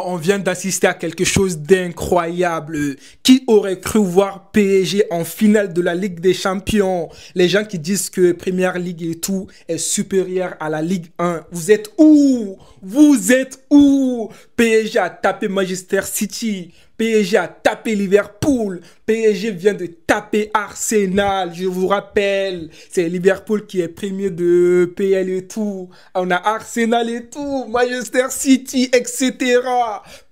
On vient d'assister à quelque chose d'incroyable. Qui aurait cru voir PSG en finale de la Ligue des Champions? Les gens qui disent que Première Ligue et tout est supérieur à la Ligue 1. Vous êtes où? Vous êtes où? PSG a tapé Manchester City. PSG a tapé Liverpool. PSG vient de taper Arsenal. Je vous rappelle, c'est Liverpool qui est premier de PL et tout. On a Arsenal et tout, Manchester City, etc.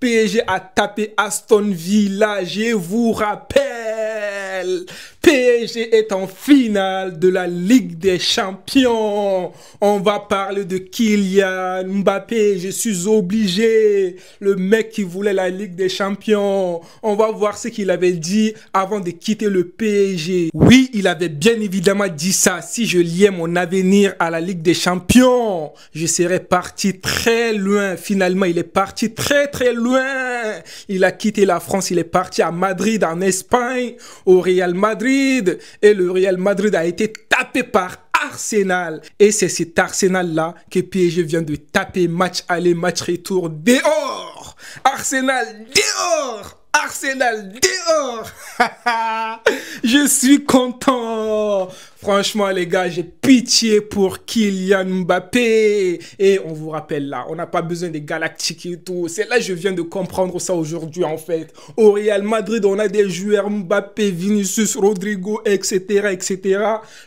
PSG a tapé Aston Villa. Je vous rappelle, PSG est en finale de la Ligue des Champions. On va parler de Kylian Mbappé. Je suis obligé. Le mec qui voulait la Ligue des Champions. On va voir ce qu'il avait dit avant de quitter le PSG. Oui, il avait bien évidemment dit ça. Si je liais mon avenir à la Ligue des Champions, je serais parti très loin. Finalement, il est parti très loin. Il a quitté la France. Il est parti à Madrid, en Espagne, au Real Madrid. Et le Real Madrid a été tapé par Arsenal. Et c'est cet Arsenal-là que PSG vient de taper match aller, match retour. Dehors! Arsenal, dehors! Arsenal, dehors! Je suis content! Franchement, les gars, j'ai pitié pour Kylian Mbappé. Et on vous rappelle là, on n'a pas besoin des Galactiques et tout. C'est là que je viens de comprendre ça aujourd'hui, en fait. Au Real Madrid, on a des joueurs Mbappé, Vinicius, Rodrigo, etc., etc.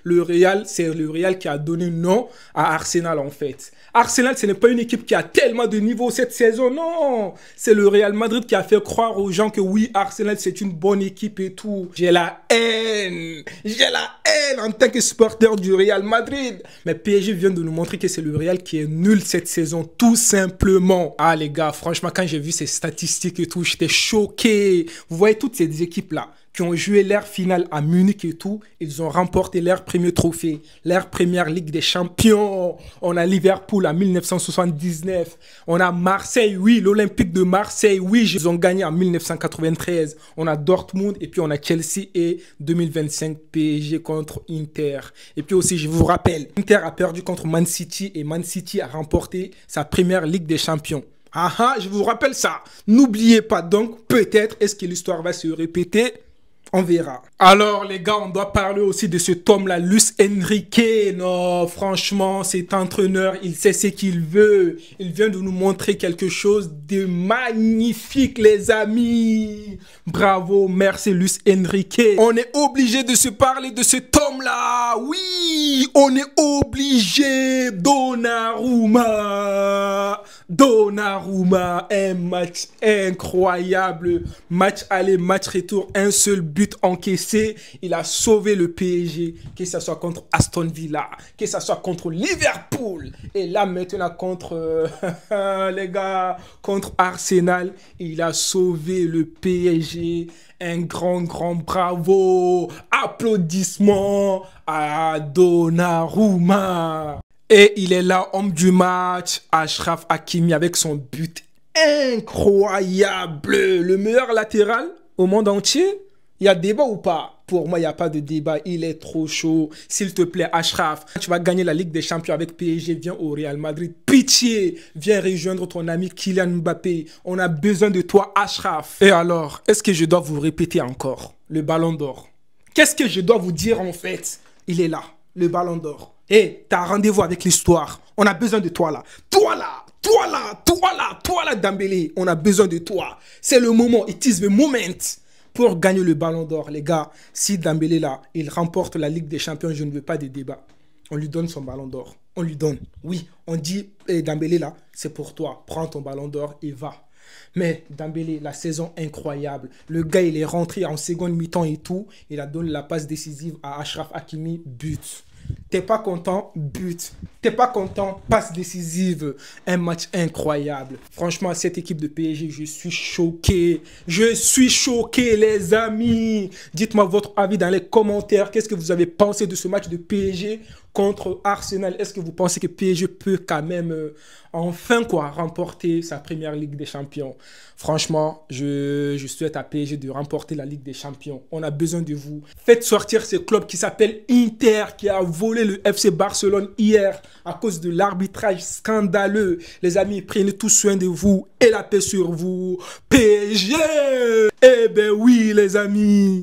Le Real, c'est le Real qui a donné nom à Arsenal, en fait. Arsenal, ce n'est pas une équipe qui a tellement de niveau cette saison, non. C'est le Real Madrid qui a fait croire aux gens que oui, Arsenal, c'est une bonne équipe et tout. J'ai la haine. J'ai la haine en tant que supporter du Real Madrid. Mais PSG vient de nous montrer que c'est le Real qui est nul cette saison, tout simplement. Ah les gars, franchement, quand j'ai vu ces statistiques et tout, j'étais choqué. Vous voyez toutes ces équipes-là qui ont joué leur finale à Munich et tout, ils ont remporté leur premier trophée, leur première Ligue des Champions. On a Liverpool en 1979. On a Marseille, oui, l'Olympique de Marseille, oui, ils ont gagné en 1993. On a Dortmund et puis on a Chelsea et 2025 PSG contre Inter. Et puis aussi, je vous rappelle, Inter a perdu contre Man City et Man City a remporté sa première Ligue des Champions. Ah ah, je vous rappelle ça. N'oubliez pas donc, peut-être, est-ce que l'histoire va se répéter? On verra. Alors les gars, on doit parler aussi de cet homme-là, Luis Enrique. Non, franchement, cet entraîneur, il sait ce qu'il veut. Il vient de nous montrer quelque chose de magnifique, les amis. Bravo, merci Luis Enrique. On est obligé de se parler de cet homme-là. Oui, on est obligé. Donnarumma. Donnarumma, un match incroyable. Match aller, match retour, un seul but encaissé. Il a sauvé le PSG, que ce soit contre Aston Villa, que ce soit contre Liverpool. Et là maintenant contre, les gars, contre Arsenal, il a sauvé le PSG. Un grand bravo. Applaudissements à Donnarumma. Et il est là, homme du match, Achraf Hakimi avec son but incroyable. Le meilleur latéral au monde entier. Il y a débat ou pas? Pour moi, il n'y a pas de débat. Il est trop chaud. S'il te plaît, Achraf, tu vas gagner la Ligue des Champions avec PSG. Viens au Real Madrid. Pitié, viens rejoindre ton ami Kylian Mbappé. On a besoin de toi, Achraf. Et alors, est-ce que je dois vous répéter encore le Ballon d'Or? Qu'est-ce que je dois vous dire en fait? Il est là, le Ballon d'Or. Hé, t'as rendez-vous avec l'histoire. On a besoin de toi là. Toi là, toi là, toi là, toi là, Dembélé. On a besoin de toi. C'est le moment. It is the moment. Pour gagner le Ballon d'Or, les gars, si Dembélé là, il remporte la Ligue des Champions, je ne veux pas de débat. On lui donne son Ballon d'Or. On lui donne. Oui, on dit, Dembélé là, c'est pour toi. Prends ton Ballon d'Or et va. Mais Dembélé, la saison incroyable. Le gars, il est rentré en seconde mi-temps et tout. Il a donné la passe décisive à Achraf Hakimi, but. T'es pas content, but. T'es pas content, passe décisive. Un match incroyable. Franchement, cette équipe de PSG, je suis choqué. Je suis choqué, les amis. Dites-moi votre avis dans les commentaires. Qu'est-ce que vous avez pensé de ce match de PSG contre Arsenal. Est-ce que vous pensez que PSG peut quand même enfin remporter sa première Ligue des Champions? Franchement, je souhaite à PSG de remporter la Ligue des Champions. On a besoin de vous. Faites sortir ce club qui s'appelle Inter, qui a volé le FC Barcelone hier à cause de l'arbitrage scandaleux. Les amis, prenez tout soin de vous et la paix sur vous. PSG! Eh ben oui, les amis!